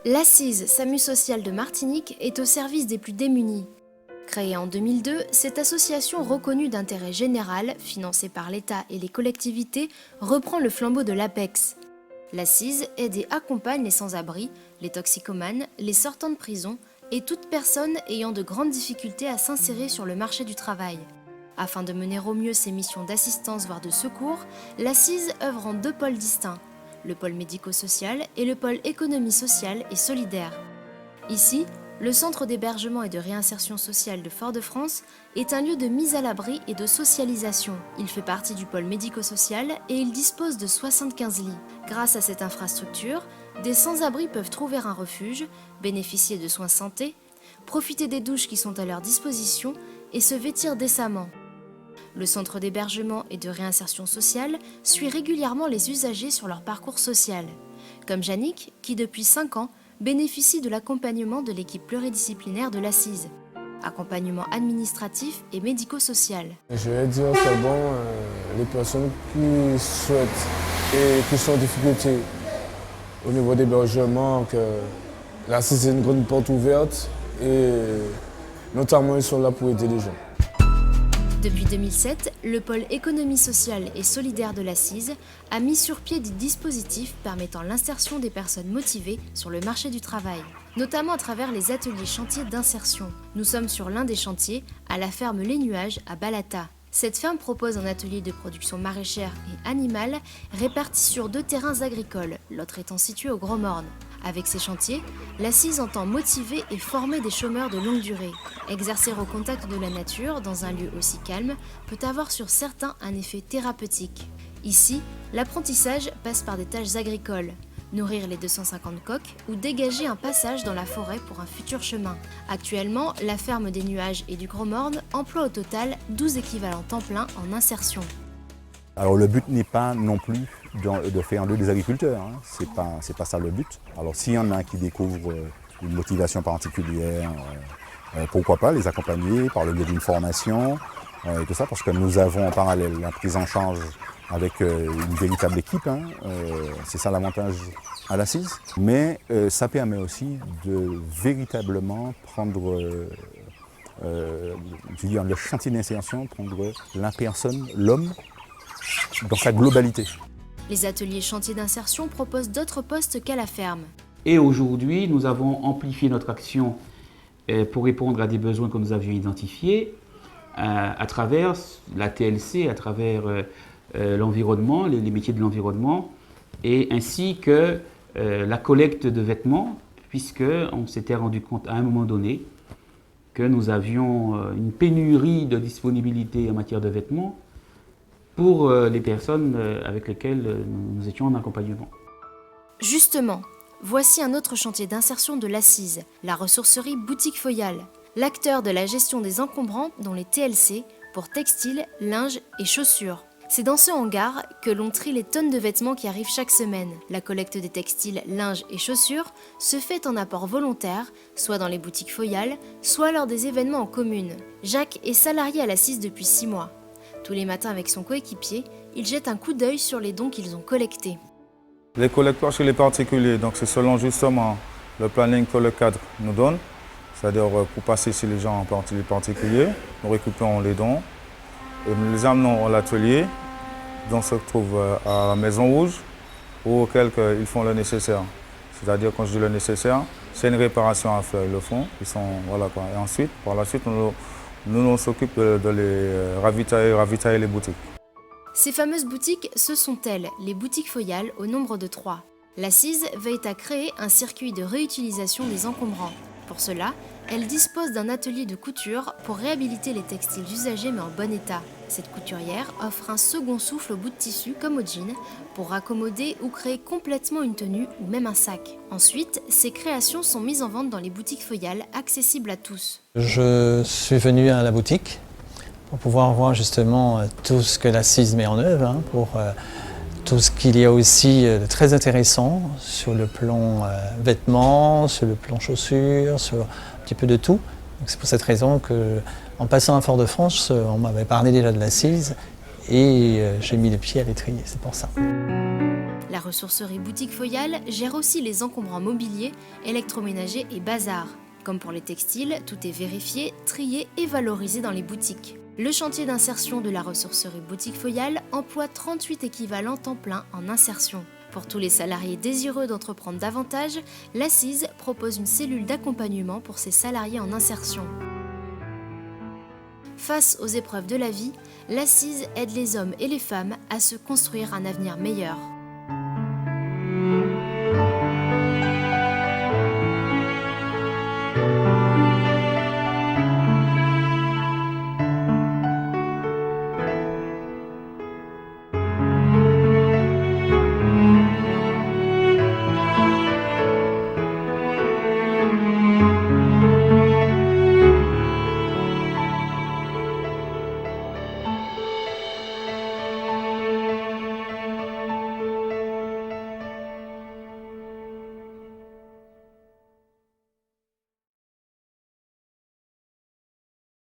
L'Assise SAMU Social de Martinique est au service des plus démunis. Créée en 2002, cette association reconnue d'intérêt général, financée par l'État et les collectivités, reprend le flambeau de l'APEX. L'Assise aide et accompagne les sans-abri, les toxicomanes, les sortants de prison et toute personne ayant de grandes difficultés à s'insérer sur le marché du travail. Afin de mener au mieux ses missions d'assistance voire de secours, l'Assise œuvre en deux pôles distincts, le pôle médico-social et le pôle économie sociale et solidaire. Ici, le centre d'hébergement et de réinsertion sociale de Fort-de-France est un lieu de mise à l'abri et de socialisation. Il fait partie du pôle médico-social et il dispose de 75 lits. Grâce à cette infrastructure, des sans-abri peuvent trouver un refuge, bénéficier de soins santé, profiter des douches qui sont à leur disposition et se vêtir décemment. Le centre d'hébergement et de réinsertion sociale suit régulièrement les usagers sur leur parcours social, comme Yannick qui depuis 5 ans bénéficie de l'accompagnement de l'équipe pluridisciplinaire de l'Assise, accompagnement administratif et médico-social. Je vais dire que les personnes qui souhaitent et qui sont en difficulté au niveau d'hébergement, que l'Assise est une grande porte ouverte et notamment ils sont là pour aider les gens. Depuis 2007, le pôle économie sociale et solidaire de l'Assise a mis sur pied des dispositifs permettant l'insertion des personnes motivées sur le marché du travail, notamment à travers les ateliers chantiers d'insertion. Nous sommes sur l'un des chantiers, à la ferme Les Nuages à Balata. Cette ferme propose un atelier de production maraîchère et animale réparti sur 2 terrains agricoles, l'autre étant situé au Grand Morne. Avec ces chantiers, l'Assise entend motiver et former des chômeurs de longue durée. Exercer au contact de la nature, dans un lieu aussi calme, peut avoir sur certains un effet thérapeutique. Ici, l'apprentissage passe par des tâches agricoles. Nourrir les 250 coqs ou dégager un passage dans la forêt pour un futur chemin. Actuellement, la ferme des Nuages et du Grand Morne emploie au total 12 équivalents temps plein en insertion. Alors le but n'est pas non plus de faire d'eux des agriculteurs, hein. C'est pas ça le but. Alors s'il y en a qui découvrent une motivation particulière, pourquoi pas les accompagner par le biais d'une formation et tout ça, parce que nous avons en parallèle la prise en charge avec une véritable équipe, hein. C'est ça l'avantage à l'Assise. Mais ça permet aussi de véritablement prendre le chantier d'insertion, prendre la personne, l'homme, dans sa globalité. Les ateliers chantiers d'insertion proposent d'autres postes qu'à la ferme. Et aujourd'hui, nous avons amplifié notre action pour répondre à des besoins que nous avions identifiés à travers la TLC, à travers l'environnement, les métiers de l'environnement, et ainsi que la collecte de vêtements, puisqu'on s'était rendu compte à un moment donné que nous avions une pénurie de disponibilité en matière de vêtements pour les personnes avec lesquelles nous étions en accompagnement. Justement, voici un autre chantier d'insertion de l'Assise, la ressourcerie Boutique Foyal, l'acteur de la gestion des encombrants dont les TLC pour textiles, linge et chaussures. C'est dans ce hangar que l'on trie les tonnes de vêtements qui arrivent chaque semaine. La collecte des textiles, linge et chaussures se fait en apport volontaire, soit dans les boutiques Foyal, soit lors des événements en commune. Jacques est salarié à l'Assise depuis 6 mois. Tous les matins avec son coéquipier, il jette un coup d'œil sur les dons qu'ils ont collectés. Les collectoires chez les particuliers, donc c'est selon justement le planning que le cadre nous donne, c'est-à-dire pour passer chez les gens les particuliers, nous récupérons les dons et nous les amenons à l'atelier, dont se trouve à la Maison Rouge, auquel ils font le nécessaire. C'est-à-dire quand je dis le nécessaire, c'est une réparation à faire, ils le font, voilà quoi. Et ensuite, par la suite, nous s'occupons de les ravitailler les boutiques. Ces fameuses boutiques, ce sont elles, les boutiques Foyal, au nombre de 3. L'Assise veille à créer un circuit de réutilisation des encombrants. Pour cela, elle dispose d'un atelier de couture pour réhabiliter les textiles usagés mais en bon état. Cette couturière offre un second souffle au bout de tissu comme au jean pour raccommoder ou créer complètement une tenue ou même un sac. Ensuite, ces créations sont mises en vente dans les boutiques Foyal, accessibles à tous. Je suis venu à la boutique pour pouvoir voir justement tout ce que l'Assise met en œuvre, hein, pour tout ce qu'il y a aussi de très intéressant sur le plan vêtements, sur le plan chaussures, sur un petit peu de tout. C'est pour cette raison qu'en passant à Fort-de-France, on m'avait parlé déjà de l'Assise et j'ai mis le pied à l'étrier, c'est pour ça. La ressourcerie Boutique Foyal gère aussi les encombrants mobiliers, électroménagers et bazar. Comme pour les textiles, tout est vérifié, trié et valorisé dans les boutiques. Le chantier d'insertion de la ressourcerie Boutique Foyal emploie 38 équivalents temps plein en insertion. Pour tous les salariés désireux d'entreprendre davantage, l'Assise propose une cellule d'accompagnement pour ces salariés en insertion. Face aux épreuves de la vie, l'Assise aide les hommes et les femmes à se construire un avenir meilleur.